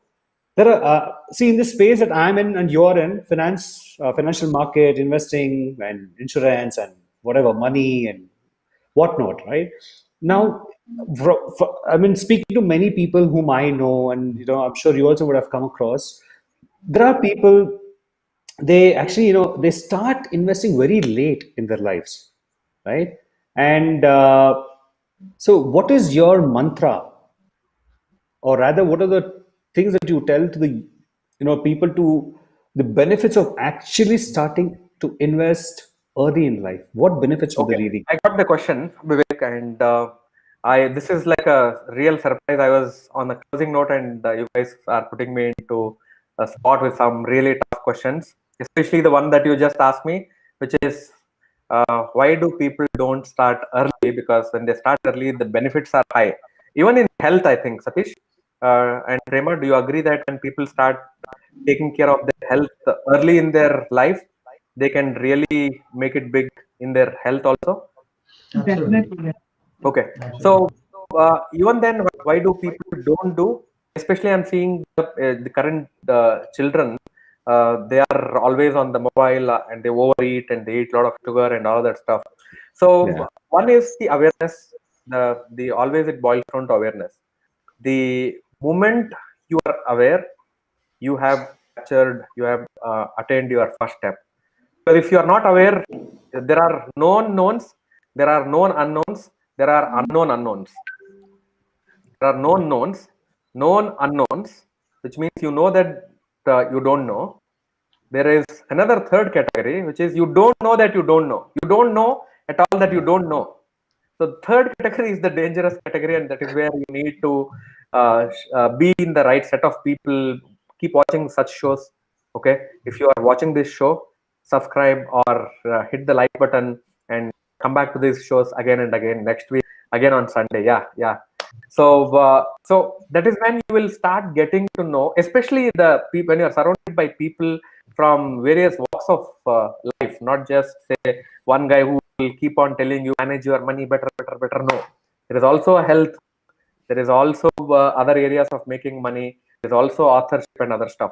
there are see, in this space that I'm in and you're in, financial market, investing and insurance and whatever, money and whatnot, right? Now, I mean, speaking to many people whom I know, and I'm sure you also would have come across, there are people, they actually, they start investing very late in their lives, right? And so what is your mantra, or rather, what are the things that you tell to the people to the benefits of actually starting to invest early in life? What benefits would they Okay, really? I got the question, Vivek, and this is like a real surprise. I was on the closing note, and you guys are putting me into a spot with some really tough questions, especially the one that you just asked me, which is why do people don't start early? Because when they start early, the benefits are high. Even in health, I think, Satish and Prema, do you agree that when people start taking care of their health early in their life, they can really make it big in their health also? Absolutely. Definitely. Yes. Okay, Absolutely. so even then, why do people don't do? Especially, I'm seeing the current children. They are always on the mobile and they overeat and they eat a lot of sugar and all that stuff. So Yeah. one is the awareness. The always it boils down to awareness. The moment you are aware, you have captured, you have attained your first step. Because if you are not aware, there are known knowns, there are known unknowns, there are unknown unknowns. There are known knowns, known unknowns, which means you know that you don't know. There is another third category, which is you don't know that you don't know. You don't know at all that you don't know. So third category is the dangerous category, and that is where you need to be in the right set of people. Keep watching such shows. Okay, if you are watching this show, subscribe or hit the like button and come back to these shows again and again next week, again on Sunday. Yeah, yeah. So that is when you will start getting to know, especially the people when you are surrounded by people from various walks of life, not just say one guy who will keep on telling you manage your money better, better, better. No, there is also a health. There is also other areas of making money. There is also authorship and other stuff.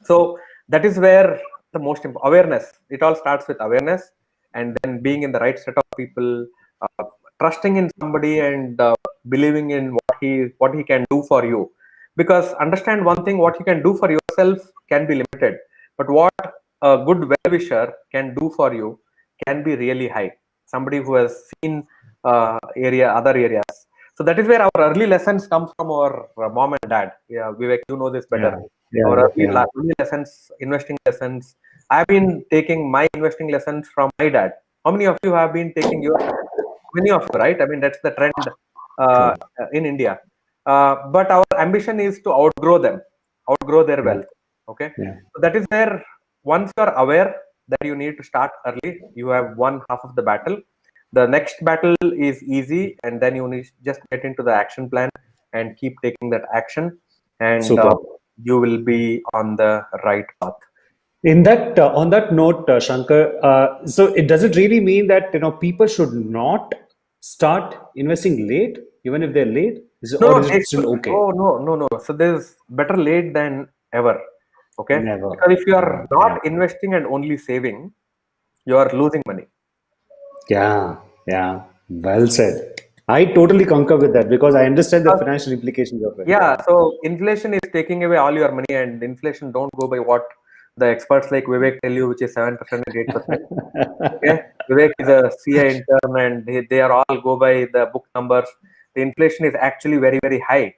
So that is where the most important awareness. It all starts with awareness, and then being in the right set of people, trusting in somebody, and believing in what he can do for you. Because understand one thing: what you can do for yourself can be limited, but what a good well-wisher can do for you can be really high. Somebody who has seen other areas. So that is where our early lessons come from our mom and dad. Yeah, Vivek, you know this better. Yeah. Our Yeah. early lessons, investing lessons. I've been taking my investing lessons from my dad. How many of you have been taking your? Many of you, right? I mean, that's the trend uh, in India. But our ambition is to outgrow them, outgrow their Yeah. wealth. Okay, Yeah. so that is where once you are aware that you need to start early, you have won half of the battle. The next battle is easy, and then you need just get into the action plan and keep taking that action, and Super. you will be on the right path. In that on that note, Shankar, so it does it really mean that people should not start investing late, even if they're late? No, Or no, is it still okay? oh no, no, no. So there's better late than ever. Okay, Never. because if you are Yeah. not investing and only saving, you are losing money. Yeah. Yeah. Well said. I totally concur with that because I understand the financial implications of it. Yeah, Yeah. so inflation is taking away all your money, and inflation don't go by what the experts like Vivek tell you, which is 7% and 8%. Okay, Vivek is a CA intern, and they are all go by the book numbers. The inflation is actually very, very high.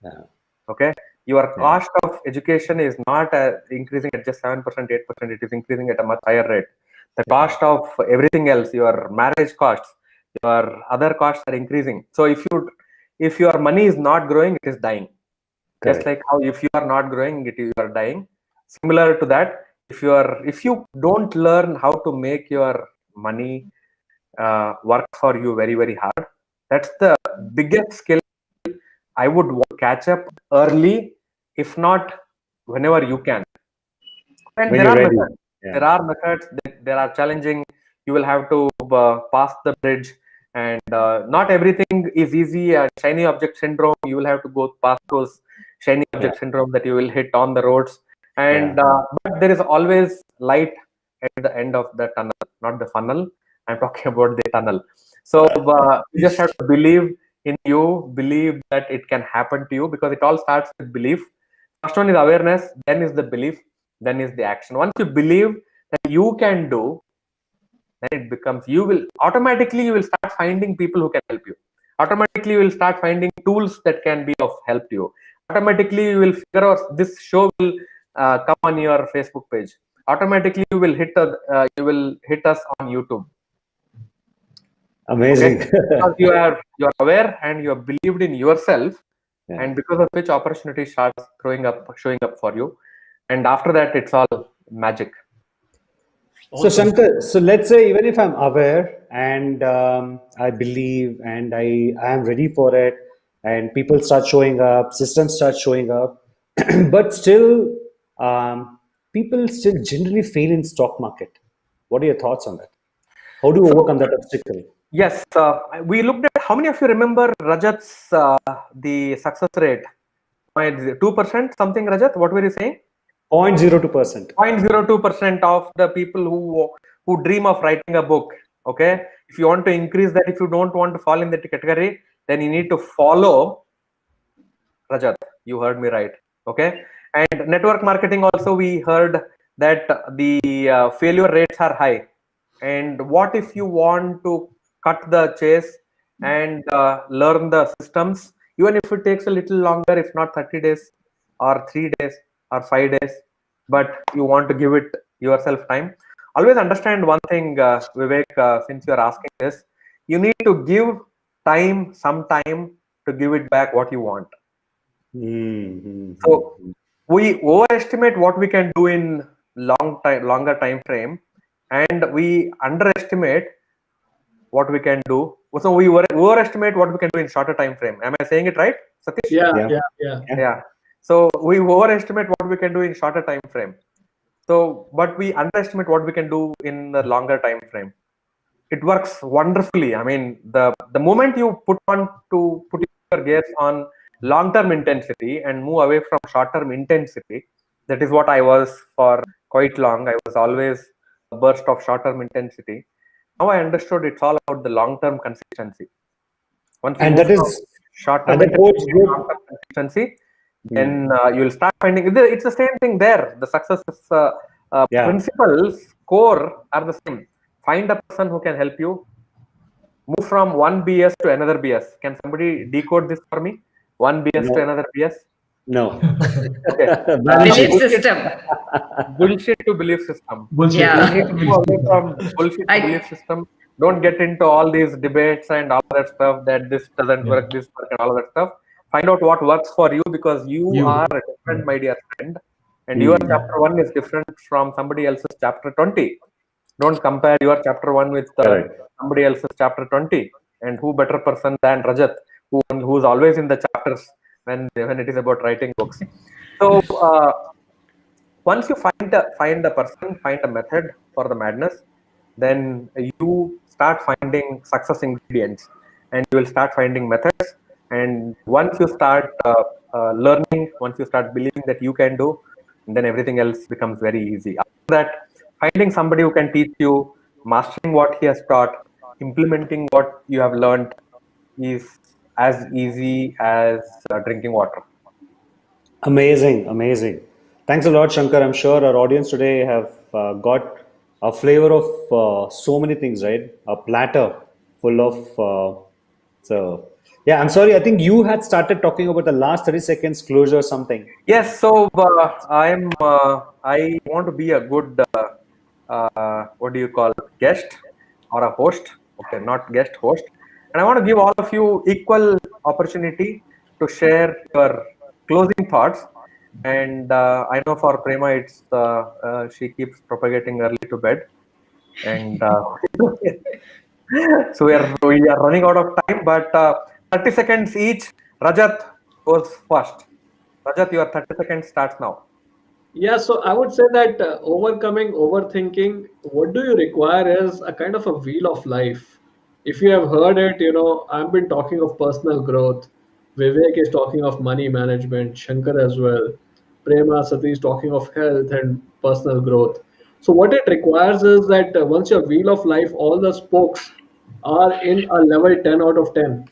Yeah. Okay, your Yeah. cost of education is not increasing at just 7%, 8%. It is increasing at a much higher rate. The cost of everything else, your marriage costs, your other costs are increasing. So if your money is not growing, it is dying. Just Correct. like how if you are not growing, you are dying. Similar to that, if you don't learn how to make your money work for you very, very hard, that's the biggest skill I would want to catch up early, if not whenever you can. And When there you're are ready. methods. Yeah. There are methods that there are challenging. You will have to pass the bridge, and not everything is easy. Shiny object syndrome. You will have to go past those shiny Yeah. object syndrome that you will hit on the roads. And Yeah. but there is always light at the end of the tunnel, not the funnel. I'm talking about the tunnel. So you just have to believe in you, believe that it can happen to you, because it all starts with belief. First one is awareness, then is the belief, then is the action. Once you believe that you can do, then it becomes, you will automatically, you will start finding people who can help you. Automatically, you will start finding tools that can be of help to you. automatically you will figure out this show will come on your Facebook page. Automatically you will hit us on YouTube. Amazing. Okay? Because you are aware and you have believed in yourself, Yeah. and because of which opportunity starts showing up for you, and after that it's all magic. So Shankar, so let's say even if I'm aware and I believe and I am ready for it, and people start showing up, systems start showing up, but still people still generally fail in stock market. What are your thoughts on that? How do you overcome that obstacle? Yes, we looked at, how many of you remember Rajat's the success rate? 2%, something, Rajat? What were you saying? 0.02%. 0.02% of the people who dream of writing a book. Okay, if you want to increase that, if you don't want to fall in that category, then you need to follow Rajat. You heard me right. Okay, and network marketing also, we heard that the failure rates are high. And what if you want to cut the chase and learn the systems, even if it takes a little longer, if not 30 days or 3 days or 5 days, but you want to give it yourself time. Always understand one thing, Vivek, since you're asking this, you need to give some time to give it back what you want. So we overestimate what we can do in longer time frame, and we underestimate what we can do. So we overestimate what we can do in shorter time frame. Am I saying it right, Satish? Yeah. So we overestimate what we can do in shorter time frame. So, but we underestimate what we can do in the longer time frame. It works wonderfully. I mean, the moment you put your gears on long-term intensity and move away from short-term intensity, that is what I was for quite long. I was always a burst of short-term intensity. Now I understood it's all about the long-term consistency. Once you And move that from is, short-term and the coach intensity to group, long-term consistency, then you'll start finding it's the same thing there. The success Yeah. principles, core are the same. Find a person who can help you move from one BS to another BS. Can somebody decode this for me? One BS No. to another BS? No. Okay. Belief system. Bullshit to belief system. Bullshit. Yeah. You need to go away from bullshit to belief system. Don't get into all these debates and all that stuff that this doesn't work, this work, and all that stuff. Find out what works for you, because you are a different, my dear friend, and your chapter 1 is different from somebody else's chapter 20. Don't compare your chapter 1 with somebody else's chapter 20. And who better person than Rajat, who's always in the chapters when it is about writing books. So once you find a person, find a method for the madness, then you start finding success ingredients, and you will start finding methods. And once you start learning, once you start believing that you can do, then everything else becomes very easy. After that, finding somebody who can teach you, mastering what he has taught, implementing what you have learned is as easy as drinking water. Amazing, amazing. Thanks a lot, Shankar. I'm sure our audience today have got a flavor of so many things, right? A platter full of. So, yeah, I'm sorry. I think you had started talking about the last 30 seconds closure or something. Yes, so I want to be a good what do you call, guest or a host? Okay, not guest, host. And I want to give all of you equal opportunity to share your closing thoughts. And I know for Prema, it's she keeps propagating early to bed, and so we are running out of time. But 30 seconds each. Rajat goes first. Rajat, your 30 seconds starts now. Yeah, so I would say that overcoming overthinking, what do you require is a kind of a wheel of life. If you have heard it, I've been talking of personal growth. Vivek is talking of money management, Shankar as well. Prema Sati is talking of health and personal growth. So what it requires is that once your wheel of life, all the spokes are in a level 10 out of 10,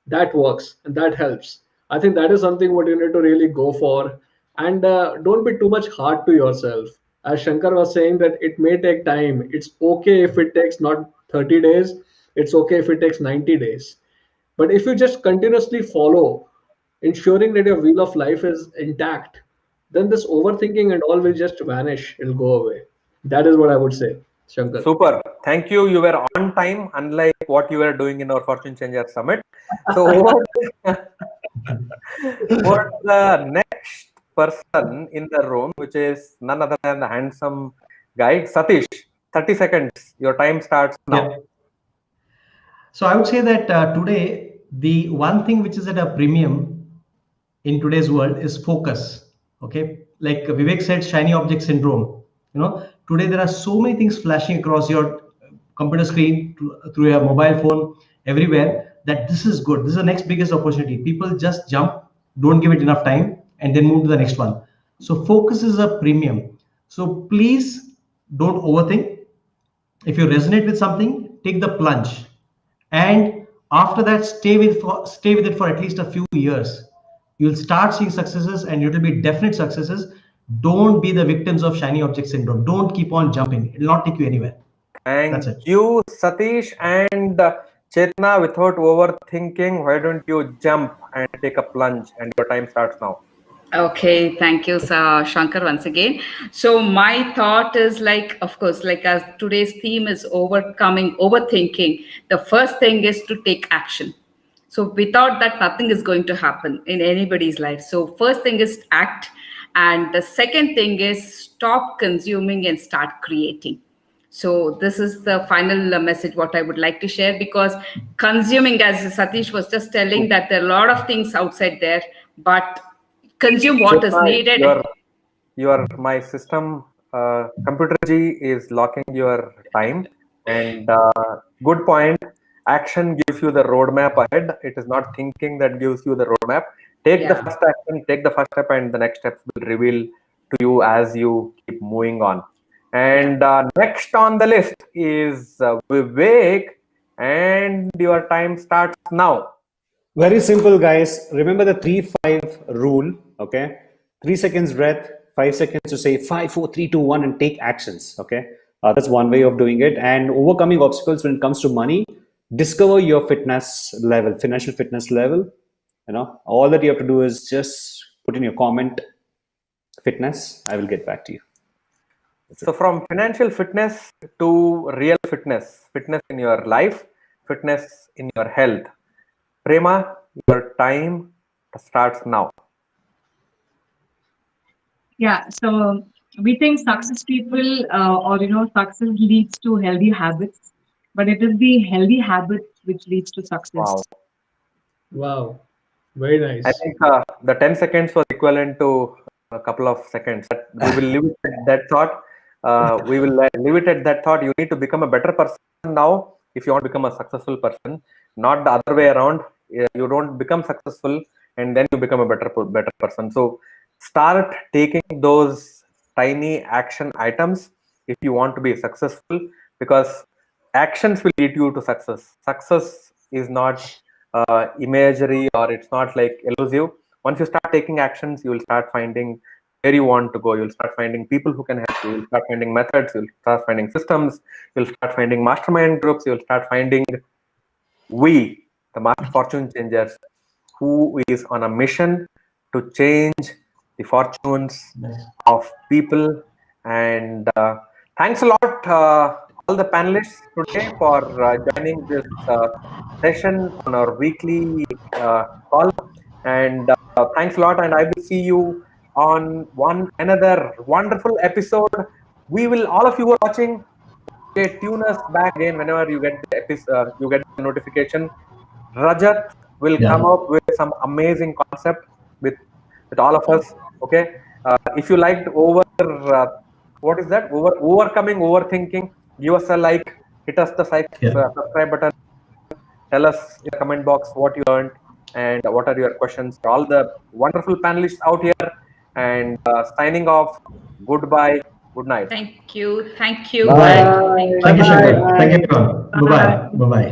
that works and that helps. I think that is something what you need to really go for. And don't be too much hard to yourself. As Shankar was saying, that it may take time. It's okay if it takes not 30 days, it's okay if it takes 90 days. But if you just continuously follow ensuring that your wheel of life is intact, then this overthinking and all will just vanish. It'll go away. That is what I would say, Shankar. Super. Thank you. You were on time, unlike what you were doing in our Fortune Changer Summit. So, over for the next person in the room, which is none other than the handsome guy, Satish. 30 seconds. Your time starts now. Yeah. So I would say that today, the one thing which is at a premium in today's world is focus. Okay. Like Vivek said, shiny object syndrome. Today there are so many things flashing across your computer screen, through your mobile phone, everywhere, that this is good. This is the next biggest opportunity. People just jump, don't give it enough time, and then move to the next one. So focus is a premium. So please don't overthink. If you resonate with something, take the plunge, and after that, stay with it for at least a few years. You'll start seeing successes, and it will be definite successes. Don't be the victims of shiny object syndrome. Don't keep on jumping. It will not take you anywhere. Thank you, Satish. And Chetna, without overthinking, why don't you jump and take a plunge? And your time starts now. Okay, thank you, Shankar, once again. So my thought is like, of course, like as today's theme is overcoming overthinking, the first thing is to take action. So without that, nothing is going to happen in anybody's life. So first thing is act. And the second thing is stop consuming and start creating. So this is the final message what I would like to share, because consuming, as Satish was just telling, that there are a lot of things outside there, but consume what is needed. My system, computer G is locking your time, and good point. Action gives you the roadmap ahead. It is not thinking that gives you the roadmap. Take the first action, take the first step, and the next steps will reveal to you as you keep moving on. And next on the list is Vivek, and your time starts now. Very simple, guys. Remember the 3-5 rule, okay? 3 seconds breath, 5 seconds to say 5, 4, 3, 2, 1 and take actions, okay? That's one way of doing it. And overcoming obstacles when it comes to money, discover your fitness level, financial fitness level. All that you have to do is just put in your comment, fitness. I will get back to you. So from financial fitness to real fitness, fitness in your life, fitness in your health. Prema, your time starts now. Yeah, so we think success people success leads to healthy habits, but it is the healthy habits which leads to success. Wow. Very nice. I think the 10 seconds was equivalent to a couple of seconds. We will leave it at that thought. We will leave it at that thought. You need to become a better person now if you want to become a successful person, not the other way around. You don't become successful and then you become a better person. So start taking those tiny action items if you want to be successful, because actions will lead you to success. Success is not imagery, or it's not like elusive. Once you start taking actions, you will start finding where you want to go. You'll start finding people who can help you. You'll start finding methods. You'll start finding systems. You'll start finding mastermind groups. You'll start finding the Master Fortune Changers, who is on a mission to change the fortunes of people. And thanks a lot, all the panelists today, for joining this session on our weekly call. And thanks a lot. And I will see you on another wonderful episode. All of you who are watching, tune us back again whenever you get the episode, you get the notification. Rajat will come up with some amazing concept with all of us. Okay, if you liked overcoming overthinking, give us a like, hit us the subscribe button, tell us in the comment box what you learned and what are your questions. All the wonderful panelists out here, and signing off. Goodbye. Good night. Thank you. Thank you. Bye. Thank you, Shankar. Thank you, everyone. Bye-bye. Bye-bye.